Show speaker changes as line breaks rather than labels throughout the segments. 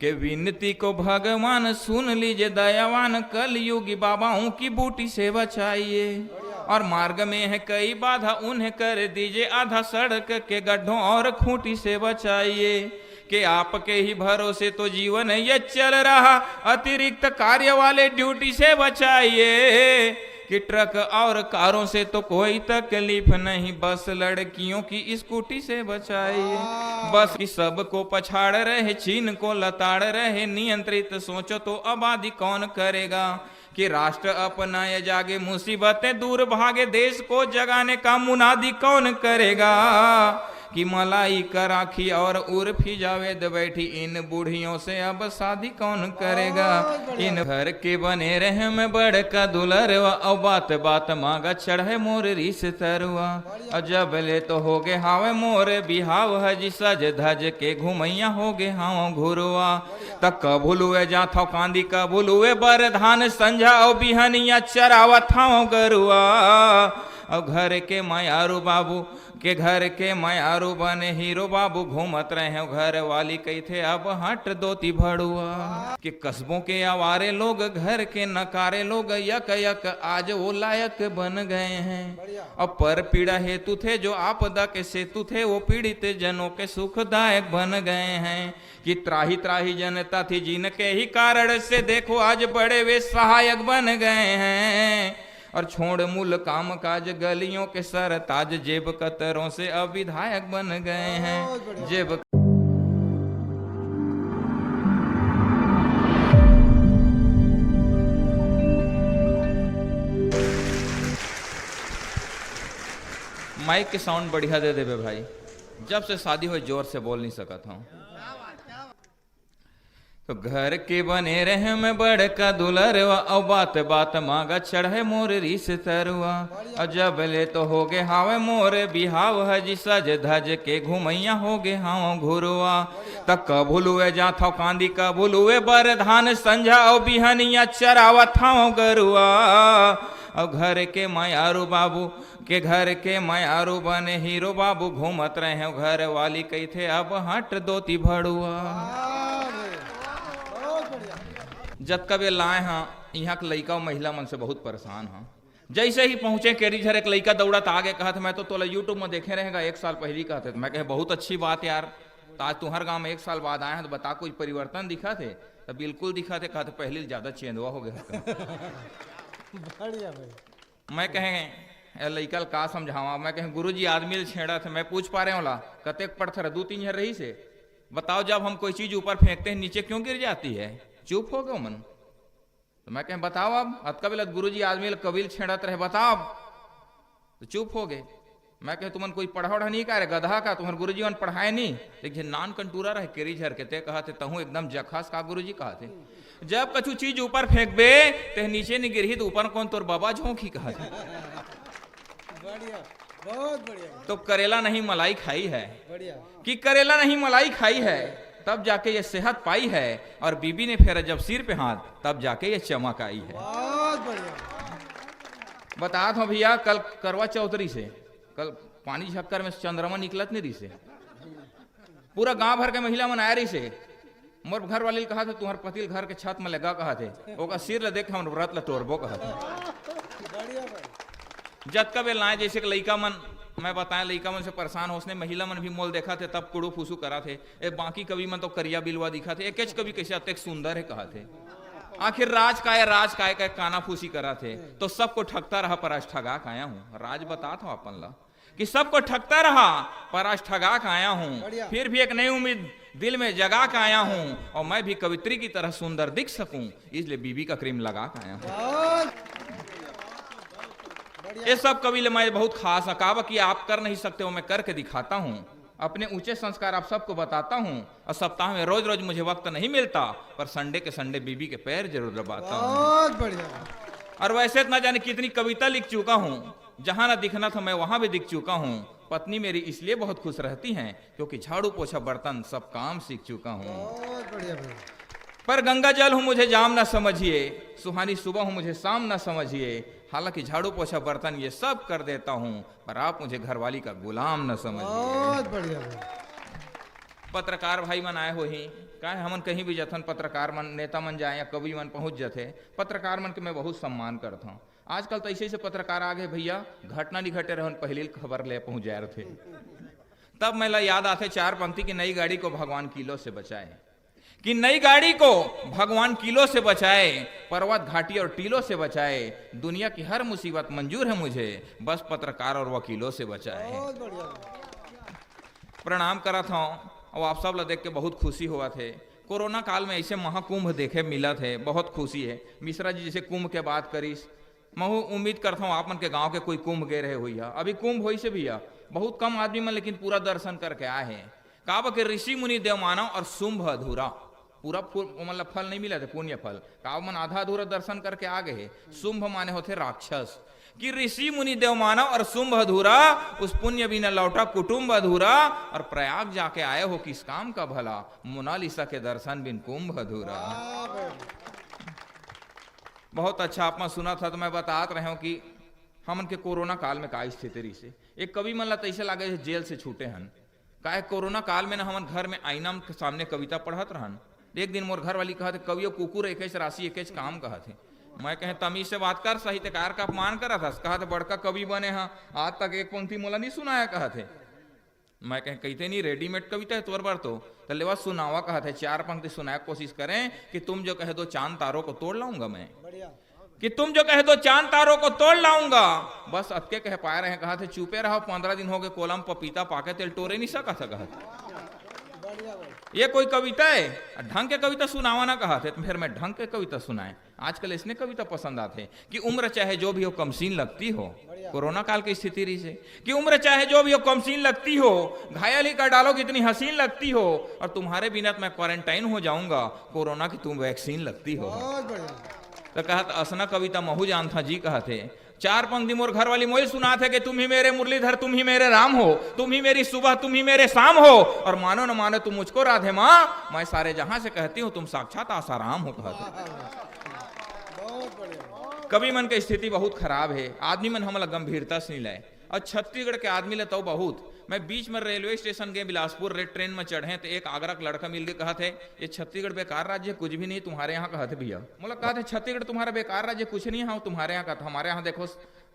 के विनती को भगवान सुन लीजिए दयावान, कल युगी बाबाओं की बूटी से बचाइए। और मार्ग में है कई बाधा, उन्हें कर दीजिए आधा, सड़क के गड्ढों और खूंटी से बचाइए। कि आपके ही भरोसे तो जीवन ये चल रहा, अतिरिक्त कार्य वाले ड्यूटी से बचाइए। कि ट्रक और कारों से तो कोई तकलीफ नहीं, बस लड़कियों की स्कूटी से बचाइए। बस कि सबको पछाड़ रहे, चीन को लताड़ रहे, नियंत्रित सोचो तो आबादी कौन करेगा। कि राष्ट्र अपनाए जागे, मुसीबतें दूर भागे, देश को जगाने का मुनादी कौन करेगा। कि मलाई कराखी और उर्फी जावेद बैठी, इन बूढ़ियों से अब शादी कौन करेगा। इन घर के बने रहे में बड़का दुलरवा, और बात बात मांगा चढ़े मोर रीस तरुआ। और जब ले तो हो गे हावे मोर बिहाव, हजी सज धज के घुमैया हो गे हाव घुरुआ। तक कबुलुए जाथो कांदी कबुलुए, बर धान संझा और बिहनिया चरावत हाव गरुआ। और घर के मायारू बाबू के घर के मायारू बने हीरो बाबू, घूमत रहे घर वाली कही थे अब हट दोती भड़ुआ। कि कस्बों के आवारे लोग, घर के नकारे लोग, यक यक आज वो लायक बन गए हैं। और पर पीड़ा हेतु थे जो आपदा के सेतु थे, वो पीड़ित जनों के सुखदायक बन गए हैं। कि त्राही त्राही जनता थी जिनके ही कारण से देखो आज बड़े वे सहायक बन गए हैं। और छोड़ मूल काम काज गलियों के सर ताज, जेब कतरों से अब विधायक बन गए हैं। जेब माइक के साउंड बढ़िया दे देवे भाई, जब से शादी हुई जोर से बोल नहीं सका था। तो घर के बने रहे में बड़का दुलरवा, और बात बात मांगा चढ़े मोर रीस तरुआ। और जब ले तो हो गे हावे मोर बिहाव, हजी सज धज के घुमैया हो गे हाव घुरुआ। तक कबुलुए जाथो कांदी कबुलुए, बर धान संझा और बिहनिया चरावत हाव गरुआ। और घर के मायारू बाबू के घर के मायारू बने हीरो बाबू, घूमत रहे घर वाली कही थे अब हट दोती भड़ुआ। जब कब ये लाए हाँ, यहाँ के लड़का और महिला मन से बहुत परेशान हाँ। जैसे ही पहुंचे केरीझर, एक लड़का दौड़त आगे कहा था मैं तो तोला यूट्यूब में देखे रहेगा, 1 साल पहले कहते थे। मैं कहे बहुत अच्छी बात यार, तो आज तुम्हारे गांव में 1 साल बाद आए हैं तो बता कोई परिवर्तन दिखा थे। तो बिल्कुल दिखा थे, कहा पहले ज्यादा चेंदवा हो गया।
बढ़िया भाई।
मैं कहे लड़का का समझावा, मैं कहे गुरुजी आदमी छेड़ा थे, मैं पूछ पा रहे हूँ ला कतेक पड़थर 2-3 झर रही से बताओ, जब हम कोई चीज ऊपर फेंकते हैं नीचे क्यों गिर जाती है। चुप हो गए मन। तो मैं कहें बताओ अब, अतकबिल गुरुजी आदमी कबील छेड़त रहे बताओ। तो चुप हो गए। मैं कहे तुमन कोई पढ़ा वढ़ा नहीं करे गधा का, तुम्हारे गुरुजी मन पढ़ाए नहीं। लेकिन नान कंटूरा रहे केरी झर के ते कहा थे तहु एकदम जखास का गुरुजी कहा थे। जब कछु चीज ऊपर फेंक बे ते नीचे नहीं गिरही तो ऊपर कौन तोर बाबा झोंकी कहा थे।
बढ़िया, बहुत बढ़िया।
तो करेला नहीं मलाई खाई है,
बढ़िया।
कि करेला नहीं मलाई खाई है, तब जाके ये सेहत पाई है। और बीबी ने फेरा जब सिर पे हाथ, तब जाके ये चमक आई है।
बहुत बढ़िया।
बता दो भैया, कल करवा चौधरी से कल पानी झक्कर में चंद्रमा निकलत नहीं रही से, पूरा गांव भर के महिला मन आया रही से। मोर घर वाले कहा था तुम्हारे पति घर के छत में लगा कहा थे, ओका सिर ले देख हम व्रत ल तोड़बो कहा थे।
बढ़िया भाई।
जत कबे लाए जैसे कि लइका मन, मैं बताया लइका मन से परेशान हो, उसने महिला मन भी मोल देखा थे तब कुड़ू फूसू करा थे। ए बाकी कवि मन तो करिया बिलवा दिखा थे, एक कवि कैसे अत्यक सुंदर है कहा थे। आखिर राज काय का काना फूसी करा थे। तो सबको ठगता रहा पर आज ठगा के आया हूँ। राज बता था अपन ला कि सबको ठगता रहा पर आज ठगा के आया हूँ। फिर भी एक नई उम्मीद दिल में जगा के आया हूँ, और मैं भी कवित्री की तरह सुंदर दिख सकूं, इसलिए बीबी का क्रीम लगा के आया हूँ। ये सब कवि मैं बहुत खास अकाब कि आप कर नहीं सकते हो, मैं करके दिखाता हूँ। अपने ऊंचे संस्कार आप सबको बताता हूँ। और सप्ताह में रोज रोज मुझे वक्त नहीं मिलता, पर संडे के संडे बीबी के पैर जरूर दबाता हूँ।
बहुत बढ़िया।
और वैसे न जाने कितनी कविता लिख चुका हूँ, जहां ना दिखना था मैं वहां भी दिख चुका हूँ। पत्नी मेरी इसलिए बहुत खुश रहती हैं क्योंकि झाड़ू पोछा बर्तन सब काम सीख चुका हूँ।
बहुत बढ़िया भाई।
पर गंगा जल हूँ मुझे जाम ना समझिए, सुहानी सुबह हूँ मुझे शाम ना समझिए। हालांकि झाड़ू पोछा बर्तन ये सब कर देता हूँ, पर आप मुझे घरवाली का गुलाम न समझिए।
बहुत बढ़िया भाई।
पत्रकार भाई मन आए हो ही का हमन कहीं भी जथन पत्रकार मन नेता मन जाए या कवि मन पहुंच जाते पत्रकार मन के मैं बहुत सम्मान करता हूँ। आजकल तो ऐसे ऐसे पत्रकार आ गए भैया घटना नहीं घटे रहन पहले खबर ले पहुंच जाए थे। तब मैं याद आते चार पंक्ति की नई गाड़ी को भगवान किलो से बचाए कि नई गाड़ी को भगवान किलो से बचाए, पर्वत घाटी और टीलों से बचाए, दुनिया की हर मुसीबत मंजूर है मुझे, बस पत्रकार और वकीलों से बचाए।
बहुत बढ़िया।
प्रणाम करा था और आप सब ला देख के बहुत खुशी हुआ थे। कोरोना काल में ऐसे महाकुंभ देखे मिला थे, बहुत खुशी है। मिश्रा जी जैसे कुंभ के बात करीस, मैं उम्मीद करता हूँ आप मन के गांव के कोई कुंभ गए रहे हुई है। अभी कुंभ हुई से भैया बहुत कम आदमी मन लेकिन पूरा दर्शन करके आए हैं। काबा के ऋषि मुनि देव मानव और शुंभ अधूरा, पूरा मतलब फल नहीं मिला थे पुण्य फल, काबा मन आधा अधूरा दर्शन करके आ गए। शुंभ माने होते राक्षस कि ऋषि मुनि देव मानव और शुंभ अधूरा, उस पुण्य बिना लौटा कुटुंब अधूरा, और प्रयाग जाके आए हो किस काम का भला, मोनालिसा के दर्शन बिन कुंभ अधूरा। बहुत अच्छा आपने सुना था तो मैं बतात रहे हूं कि हमन के कोरोना काल में का स्थिति रही से। एक कवि मन ला तैसे लागे जेल से छूटे हन, काहे कोरोना काल में ना हमन घर में आईना के सामने कविता पढ़त रहन। एक दिन मोर घर वाली कहते कवियो कुकुर एक राशि एक काम कहते। मैं कहे तमीज से बात कर, साहित्यकार का अपमान करा था, कहते बड़का कवि बने हाँ आज तक एक पंक्ति मोला नहीं सुनाया कहते। मैं कहे कहते नहीं रेडीमेड कविता है तोर बार तो लेवा सुनावा कहते, चार पंक्ति सुनाया कोशिश करें कि तुम जो कहे दो चांद तारों को तोड़ लाऊंगा मैं, कि तुम जो कहे दो चांद तारों को तोड़ लाऊंगा। बस अतके कह पाए रहे कहा थे चुपे रहो 15 दिन हो गए कोलम पपीता पाके तेल टोरे नहीं सका था कहते। ये कोई कविता है? ढंग के कविता सुनावा ना कहा थे तो फिर मैं ढंग के कविता सुनाए। आजकल इसने कविता पसंद आते कि उम्र चाहे जो भी हो कमसीन लगती हो, कोरोना काल की स्थिति रही से कि उम्र चाहे जो भी हो कमसीन लगती हो, घायल ही कर डालो कितनी हसीन लगती हो, और तुम्हारे बिना मैं क्वारंटाइन हो जाऊंगा, कोरोना की तुम वैक्सीन लगती हो। तो कहा असना कविता महू जान था जी कहा थे। चार पंक्ति मोर घर वाली मोई सुना थे कि तुम ही मेरे मुरलीधर, तुम ही मेरे राम हो, तुम ही मेरी सुबह, तुम ही मेरे शाम हो, और मानो न मानो तुम मुझको राधे माँ, मैं सारे जहां से कहती हूँ तुम साक्षात आसाराम हो कहते। कवि मन की स्थिति बहुत खराब है, आदमी मन हमला गंभीरता से नहीं लाए। और छत्तीसगढ़ के आदमी ले तो बहुत, मैं बीच में रेलवे स्टेशन गए बिलासपुर रेल ट्रेन में चढ़े तो एक आगरा का लड़का मिल के कहा थे ये छत्तीसगढ़ बेकार राज्य कुछ भी नहीं तुम्हारे यहाँ कहते भैया। मतलब कहा थे छत्तीसगढ़ तुम्हारा बेकार राज्य कुछ नहीं है तुम्हारे यहाँ का, हमारे यहाँ देखो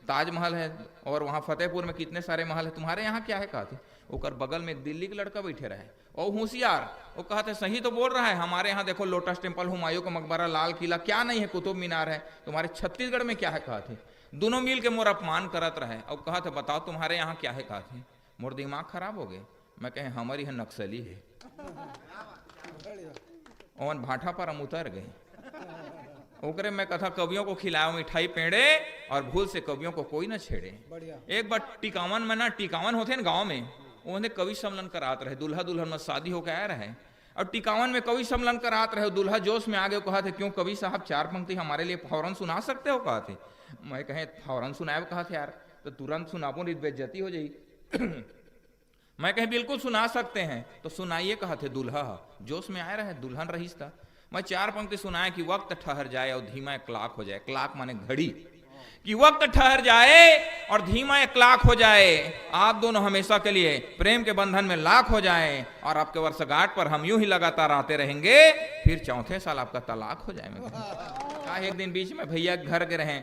ताजमहल है और वहाँ फतेहपुर में कितने सारे महल है, तुम्हारे यहाँ क्या है कहते। ओकर बगल में एक दिल्ली का लड़का बैठे रहे और होशियार, वो कहते सही तो बोल रहा है, हमारे यहाँ देखो लोटस टेम्पल, हुमायूं का मकबरा, लाल किला, क्या नहीं है, कुतुब मीनार है, तुम्हारे छत्तीसगढ़ में क्या है कहते। दोनों मिल के मोर अपमान करत रहे और कहा थे बताओ तुम्हारे यहाँ क्या है कहते। मोर दिमाग खराब हो गए, मैं कहे हमारी यहाँ नक्सली है। ओवन भाठा पर हम उतर गए। ओकरे मैं कथा कवियों को खिलाया मिठाई पेड़े और भूल से कवियों को कोई ना छेड़े। एक बार टिकावन में ना, टिकावन होते ना गांव में, उन्हें कवि सम्मेलन करात रहे, दुल्हा दुल्हन में शादी होकर आया रहे और टिकावन में कवि सम्मेलन करात रहे। दुल्हा जोश में आगे कहा थे क्यों कवि साहब चार पंक्ति हमारे लिए फौरन सुना सकते हो कहा थे। मैं कहे फौरन सुनाए कहा थे यार तो तुरंत सुनाबो नहीं बेइज्जती हो जाई। मैं कहे बिल्कुल सुना सकते हैं तो सुनाइए कहा थे। दुल्हा जोश में आए रहे, दुल्हन रहीस था। मैं चार पंक्ति सुनाया कि वक्त ठहर जाए और धीमा एक लाख हो जाए। क्लाक माने घड़ी, कि वक्त ठहर जाए और धीमा एक लाख हो जाए, आप दोनों हमेशा के लिए प्रेम के बंधन में लाख हो जाए और आपके वर्षगांठ पर हम यूं ही लगातार आते रहेंगे, फिर चौथे साल आपका तलाक हो जाए। एक दिन बीच में भैया घर के रहे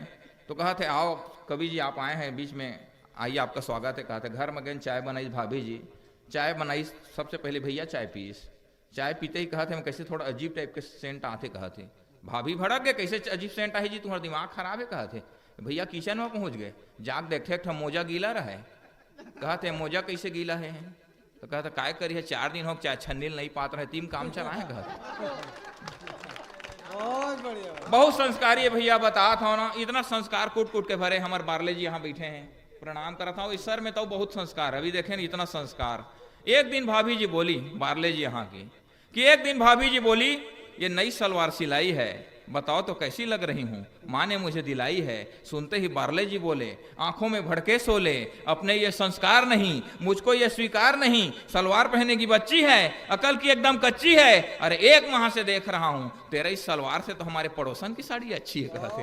तो कहा थे आओ कवि जी आप आए हैं बीच में, आइए आपका स्वागत है। कहा थे घर में गए, चाय बनाई भाभी जी, चाय बनाई, सबसे पहले भैया चाय पीस। चाय पीते ही कहा थे मैं कैसे थोड़ा अजीब टाइप के सेंट आते। कहा थे भाभी भड़क गए, कैसे अजीब सेंट आई जी, तुम्हारा दिमाग खराब है। कहा थे भैया किचन में पहुंच गए, जाग देखे था मोजा गीला रहे। कहा थे मोजा कैसे गीला है तो कहा था काय करी है 4 दिन हो चाहे छन्नील नहीं पात रहे, तीन काम चलाए। कहा बहुत संस्कारी है भैया, बता था ना, इतना संस्कार कूट कूट के भरे। हमारे बारले जी यहाँ बैठे हैं, प्रणाम करता हूँ। इस सर में तो बहुत संस्कार, अभी देखें इतना संस्कार। एक दिन भाभी जी बोली, बारले जी यहाँ की, कि एक दिन भाभी जी बोली ये नई सलवार सिलाई है, बताओ तो कैसी लग रही हूँ, माँ ने मुझे दिलाई है। सुनते ही बारले जी बोले, आंखों में भड़के सोले, अपने ये संस्कार नहीं, मुझको ये स्वीकार नहीं, सलवार पहने की बच्ची है, अकल की एकदम कच्ची है। अरे 1 माह से देख रहा हूँ तेरा इस सलवार से तो हमारे पड़ोसन की साड़ी अच्छी है। कहते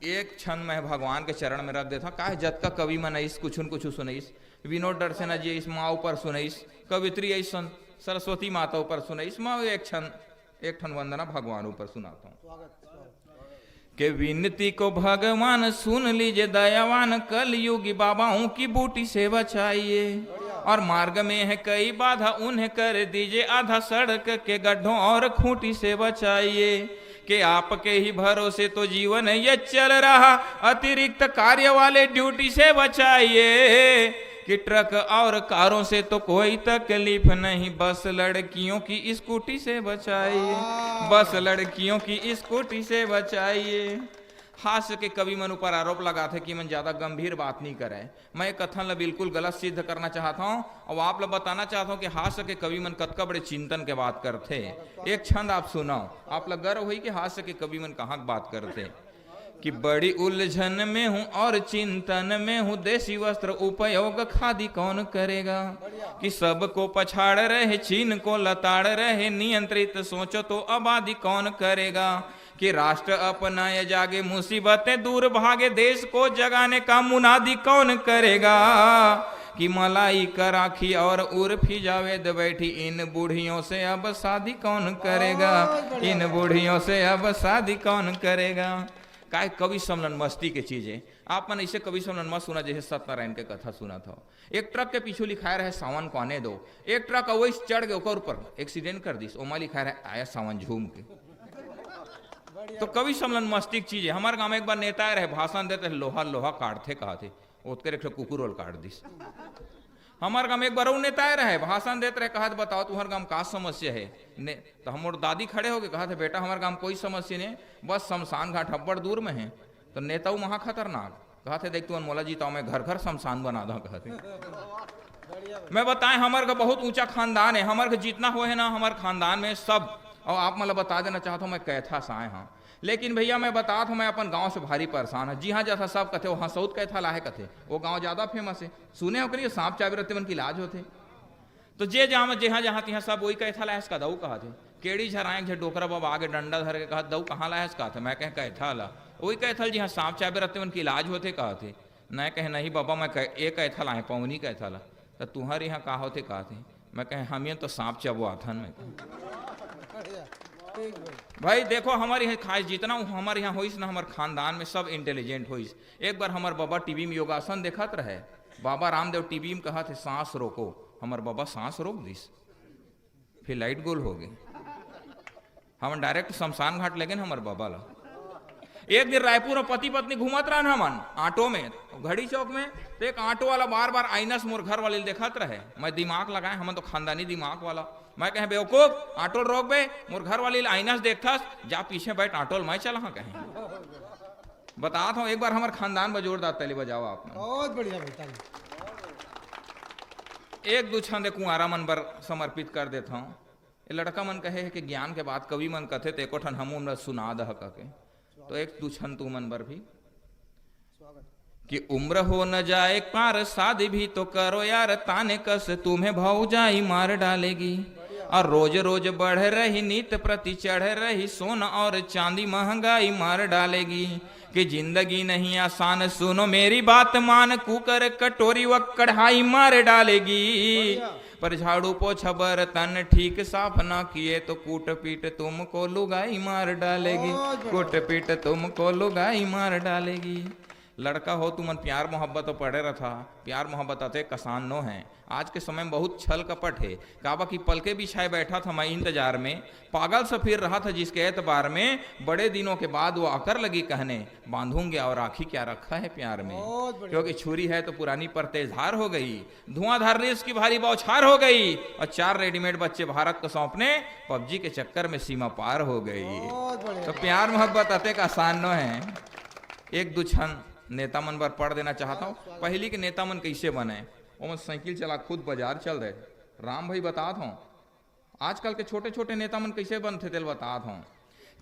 एक क्षण मैं भगवान के चरण में रख देता काहे जत का कवि मनईस कुछ न कुछ सुनईस, विनोद डरसेना जी इस माँ ऊपर सुनईस, कवित्री ऐसा सरस्वती माता ऊपर सुनईस, मैं एक ठन वंदना भगवान ऊपर सुनाता हूँ कि विनती को भगवान सुन लीजिए दयावान, कल युगी बाबाओं की बूटी से बचाइए, और मार्ग में है कई बाधा उन्हें कर दीजिए आधा, सड़क के गड्ढों और खूंटी से बचाइए, कि आपके ही भरोसे तो जीवन ये चल रहा, अतिरिक्त कार्य वाले ड्यूटी से बचाइए, कि ट्रक और कारों से तो कोई तकलीफ नहीं, बस लड़कियों की स्कूटी से बचाइए, बस लड़कियों की स्कूटी से बचाइए। हास्य के कवि मन ऊपर आरोप लगाते कि मन ज्यादा गंभीर बात नहीं करे। मैं कथन ला बिल्कुल गलत सिद्ध करना चाहता हूँ और आप लोग बताना चाहता हूँ कि हास्य के कवि मन कतका बड़े चिंतन के बात करते। एक छंद आप सुनाओ, आप लोग गर्व हुई कि हास्य के कवि मन कहाँ बात करते कि बड़ी उलझन में हूँ और चिंतन में हूँ, देसी वस्त्र उपयोग खादी कौन करेगा, कि सबको पछाड़ रहे चीन को लताड़ रहे, नियंत्रित सोचो तो आबादी कौन करेगा, कि राष्ट्र अपनाए जागे मुसीबतें दूर भागे, देश को जगाने का मुनादी कौन करेगा, कि मलाई कराखी और उर्फी जावेद बैठी, इन बूढ़ियों से अब शादी कौन करेगा, इन बूढ़ियों से अब शादी कौन करेगा। काय कवि सम्मेलन मस्ती के चीजें आप मन ऐसे कवि सम्मेलन मत सुना जैसे सत्यनारायण के कथा सुना था। एक ट्रक के पीछे लिखाया रहे सावन को आने दो, एक ट्रक अवैस चढ़ गए ओकर ऊपर एक्सीडेंट कर दी, ओमा लिखाया रहे आया सावन झूम के। तो कवि सम्मेलन मस्ती की चीज है। हमारे गांव में एक बार नेता रहे भाषण देते लोहा लोहा काटते कहते ओतकर एक कुकुर रोल काट दी। हमारे गांव में एक बार वो नेता रहे भाषण देते रहे कहा बताओ तुम्हारे गांव का समस्या है ने, तो हम और दादी खड़े हो गए कहा थे बेटा हमारे गांव कोई समस्या नहीं, बस शमशान घाट हब्बड़ दूर में है। तो नेता वो महा खतरनाक कहा थे देख तू मोला जीता मैं घर घर शमशान बना दो कहते। मैं बताएं हमारे का बहुत ऊंचा खानदान है, हमारे का जितना हुए है ना हमारे खानदान में सब, और आप मतलब बता देना चाहता हूँ मैं कैथा से आए हाँ, लेकिन भैया मैं बता था मैं अपन गांव से भारी परेशान है। जी हाँ जैसा सब कथे वहाँ सऊद कैथा लाहे कथे वो गांव ज्यादा फेमस है, सुने हो करिए सांप चाबी रत्ते मन की इलाज होते। तो जे जहाँ जहाँ जहाँ तिहाँ सब वही कैथा लाहे का दऊ कहा थे, केड़ी झराए झे डोकरा बाबा आगे डंडा धर के कहा दऊ कहाँ लाहे कहा था, मैं कह कैथा ला वही कैथल जी हाँ सांप चाबी रत्ते मन की इलाज होते कहा थे। न कहे नहीं बाबा मैं एक कैथा लाए पौनी कैथा ला, तो तुम्हारे यहाँ कहा होते कहा थे, मैं कहे हम ये तो सांप चबो आथन में। भाई देखो हमारे यहाँ खास जितना हमारे यहाँ होइस ना हमारे खानदान में सब इंटेलिजेंट होइस। एक बार हमारे बाबा टीवी में योगासन देखत रहे, बाबा रामदेव टीवी में कहा थे सांस रोको, हमारे बाबा सांस रोक दिस, फिर लाइट गोल हो गई, हम डायरेक्ट शमशान घाट ले गए हमारे बाबा ला। एक दिन रायपुर में पति पत्नी घूमत रहा हमन ऑटो में घड़ी चौक में, तो एक ऑटो वाला बार बार आईना से मोर घर वाले देखत रहे। मैं दिमाग लगाए हमन तो खानदानी दिमाग वाला, मैं कहे बेवकूफ ऑटो रोक बे, मोर घर वाली आईना से देखथस जा पीछे बैठ ऑटो मैं चला कहीं। बता था एक बार हमारे खानदान में जोरदार ताली बजाओ आप।
बहुत बढ़िया बेटा।
एक दो छंद कुंवारा मन पर समर्पित कर देता हूँ। ये लड़का मन कहे कि ज्ञान के बात कवि मन कथे तो एको ठन हम सुना दह के, तो एक दो छंद तू मन पर भी कि उम्र हो न जाए पार शादी भी तो करो यार, ताने कस तुम्हें भौजाई मार डालेगी, और रोज रोज बढ़ रही नित्य प्रति चढ़ रही सोना और चांदी महंगाई मार डालेगी, कि जिंदगी नहीं आसान सुनो मेरी बात मान, कुकर कटोरी व कढ़ाई मार डालेगी, पर झाड़ू पोछा बर्तन ठीक साफ ना किए तो कूट पीट तुमको लुगाई मार डालेगी, कूट पीट तुमको लुगाई मार डालेगी। लड़का हो तुमन प्यार मोहब्बत तो पढ़े रहा, प्यार मोहब्बत अते कसान नो है। आज के समय में बहुत छल कपट है। काबा की पलके बिछाए बैठा था मैं इंतजार में, पागल सा फिर रहा था जिसके एतबार में, बड़े दिनों के बाद वो आकर लगी कहने बांधूंगे और राखी क्या रखा है प्यार में, क्योंकि छुरी है तो पुरानी पर तेजधार हो गई, धुआंधार रेस की भारी बौछार हो गई, और 4 रेडीमेड बच्चे भारत को सौंपने पबजी के चक्कर में सीमा पार हो गई। तो प्यार मोहब्बत अते का आसान नो है। एक दो छन नेता मन पर पढ़ देना चाहता हूँ। पहली के नेता मन कैसे बने, वो साइकिल चला खुद बाजार चल रहे। राम भाई बता हूँ आजकल के छोटे छोटे नेता मन कैसे बनते थे बता हूँ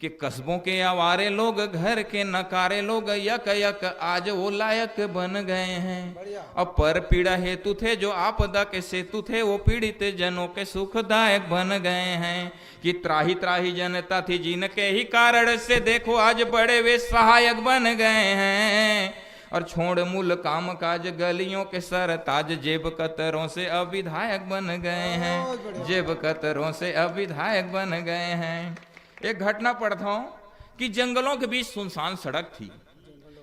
कि कस्बों के आवारे लोग, घर के नकारे लोग, यक यक आज वो लायक बन गए हैं। अब पर पीड़ा हेतु थे जो आपदा के सेतु थे, वो पीड़ित जनों के सुखदायक बन गए हैं। कि त्राही त्राही जनता थी जिनके ही कारण से देखो आज बड़े वे सहायक बन गए हैं। और छोड़ मूल काम काज गलियों के सरताज, जेब कतरों से अब विधायक बन गए हैं। जेब कतरों से अब विधायक बन गए हैं। एक घटना पढ़ता हूं कि जंगलों के बीच सुनसान सड़क थी,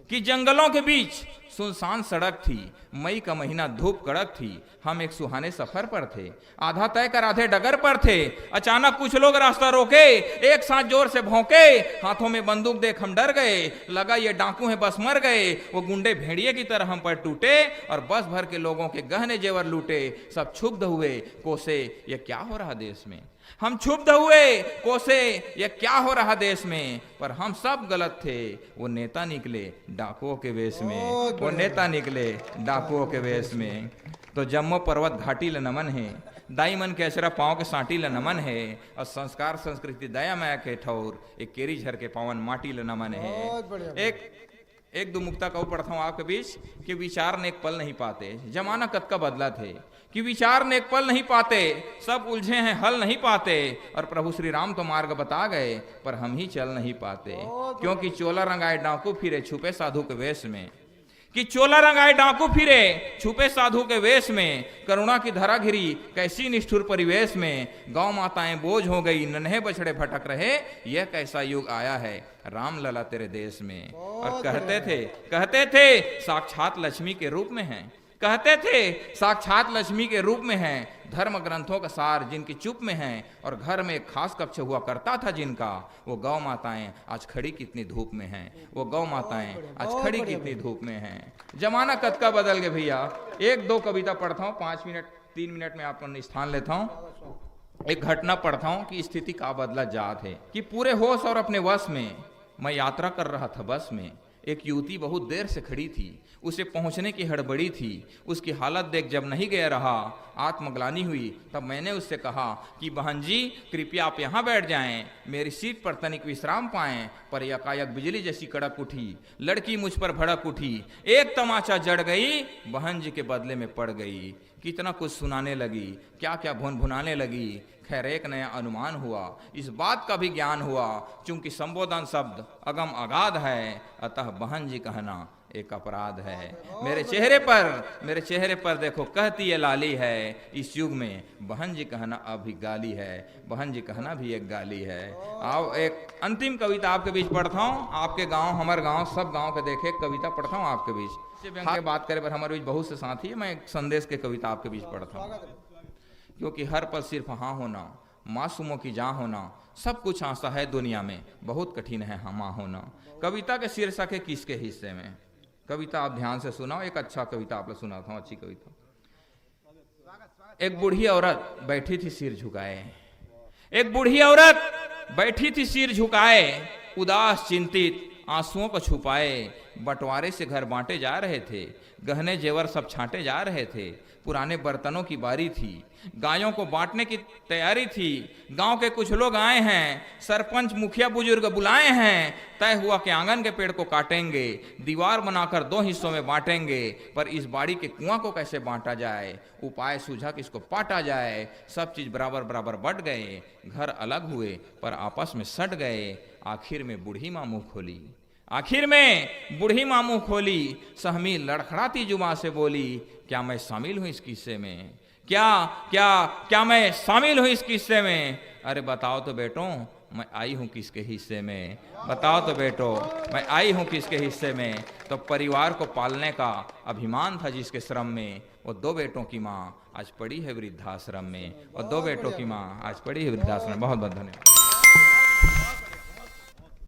कि जंगलों के बीच सुनसान सड़क थी। मई का महीना, धूप कड़क थी। हम एक सुहाने सफर पर थे, आधा तय कर आधे डगर पर थे। अचानक कुछ लोग रास्ता रोके, एक साथ जोर से भौंके, हाथों में बंदूक देख हम डर गए। लगा ये डाकू हैं बस मर गए। वो गुंडे भेड़िए की तरह हम पर टूटे और बस भर के लोगों के गहने जेवर लूटे। सब क्षुब्ध हुए, कोसे ये क्या हो रहा देश में। हम क्षुब्ध हुए, कोसे ये क्या हो रहा देश में। पर हम सब गलत थे। वो नेता निकले डाकुओं के वेश में, वो नेता निकले डाकुओं के वेश में। तो जम्मो पर्वत घाटी ल नमन है, दाई मन के अचरा पाँव के साटी ल नमन है। और संस्कार संस्कृति दया माया के ठौर, एक केरी झर के पावन माटी ल नमन है। एक दो मुक्ता कहूँ पढ़ता हूँ आपके बीच कि विचार ने एक पल नहीं पाते, जमाना कद का बदला थे। कि विचार ने एक पल नहीं पाते, सब उलझे हैं हल नहीं पाते। और प्रभु श्री राम तो मार्ग बता गए, पर हम ही चल नहीं पाते। क्योंकि चोला रंगाए डाकू फिरे छुपे साधु के वेश में। कि चोला रंगाए डाकू फिरे छुपे साधु के वेश में। करुणा की धरा घिरी कैसी निष्ठुर परिवेश में। गौ माताएं बोझ हो गई, नन्हे बछड़े भटक रहे। यह कैसा युग आया है राम लला तेरे देश में। और कहते थे साक्षात लक्ष्मी के रूप में हैं। कहते थे साक्षात लक्ष्मी के रूप में हैं। धर्म ग्रंथों का सार जिनकी चुप में हैं। और घर में एक खास कक्ष हुआ करता था जिनका। वो गौ माताएं आज खड़ी कितनी धूप में हैं। वो गौ माताएं आज खड़ी कितनी धूप में हैं। जमाना कद का बदल गया भैया। एक दो कविता पढ़ता हूँ, 5 मिनट 3 मिनट में आपको स्थान लेता हूँ। एक घटना पढ़ता हूँ कि स्थिति का बदला जात है। कि पूरे होश और अपने वश में मैं यात्रा कर रहा था बस में। एक युवती बहुत देर से खड़ी थी, उसे पहुंचने की हड़बड़ी थी। उसकी हालत देख जब नहीं गया रहा, आत्मग्लानि हुई। तब मैंने उससे कहा कि बहन जी कृपया आप यहाँ बैठ जाएं, मेरी सीट पर तनिक विश्राम पाएं। पर यकायक बिजली जैसी कड़क उठी, लड़की मुझ पर भड़क उठी। एक तमाचा जड़ गई, बहन जी के बदले में पड़ गई। कितना कुछ सुनाने लगी, क्या क्या भुन भुनाने लगी। खैर एक नया अनुमान हुआ, इस बात का भी ज्ञान हुआ। चूंकि संबोधन शब्द अगम अगाध है, अतः बहन जी कहना एक अपराध है। मेरे चेहरे पर देखो कहती ये लाली है। इस युग में बहन जी कहना अभी गाली है। बहन जी कहना भी एक गाली है। आओ एक अंतिम कविता आपके बीच पढ़ता हूँ। आपके गांव, हमारे गांव, सब गांव के देखे कविता पढ़ता हूँ आपके बीच। बात करे पर हमारे बीच बहुत से साथी है। मैं एक संदेश के कविता आपके बीच पढ़ता हूँ। क्योंकि हर पल सिर्फ हाँ होना, मासूमों की जान होना, सब कुछ आशा है दुनिया में, बहुत कठिन है हाँ होना। कविता के शीर्षक है किसके हिस्से में। कविता आप ध्यान से सुनाओ। एक अच्छा कविता आप लोग सुनाता हूँ, अच्छी कविता। एक बूढ़ी औरत बैठी थी सिर झुकाए। एक बूढ़ी औरत बैठी थी सिर झुकाए, उदास चिंतित आंसुओं को छुपाए। बंटवारे से घर बांटे जा रहे थे, गहने जेवर सब छांटे जा रहे थे। पुराने बर्तनों की बारी थी, गायों को बांटने की तैयारी थी। गांव के कुछ लोग आए हैं, सरपंच मुखिया बुजुर्ग बुलाए हैं। तय हुआ कि आंगन के पेड़ को काटेंगे, दीवार बनाकर 2 हिस्सों में बांटेंगे। पर इस बाड़ी के कुआं को कैसे बांटा जाए, उपाय सूझा कि इसको पाटा जाए। सब चीज बराबर बराबर बट गए, घर अलग हुए पर आपस में सट गए। आखिर में बूढ़ी माँ मुंह खोली, आखिर में बूढ़ी माँ मुंह खोली। सहमी लड़खड़ाती जुबान से बोली, क्या मैं शामिल हूं इस किस्से में। क्या मैं शामिल हूं इस किस्से में। अरे बताओ तो बेटो मैं आई हूं किसके हिस्से में। बताओ तो बेटो मैं आई हूं किसके हिस्से में। तो परिवार को पालने का अभिमान था जिसके श्रम में, वो 2 बेटों की माँ आज पड़ी है वृद्धाश्रम में। और 2 बेटों की माँ आज पड़ी है वृद्धाश्रम में। बहुत बहुत धन्यवाद।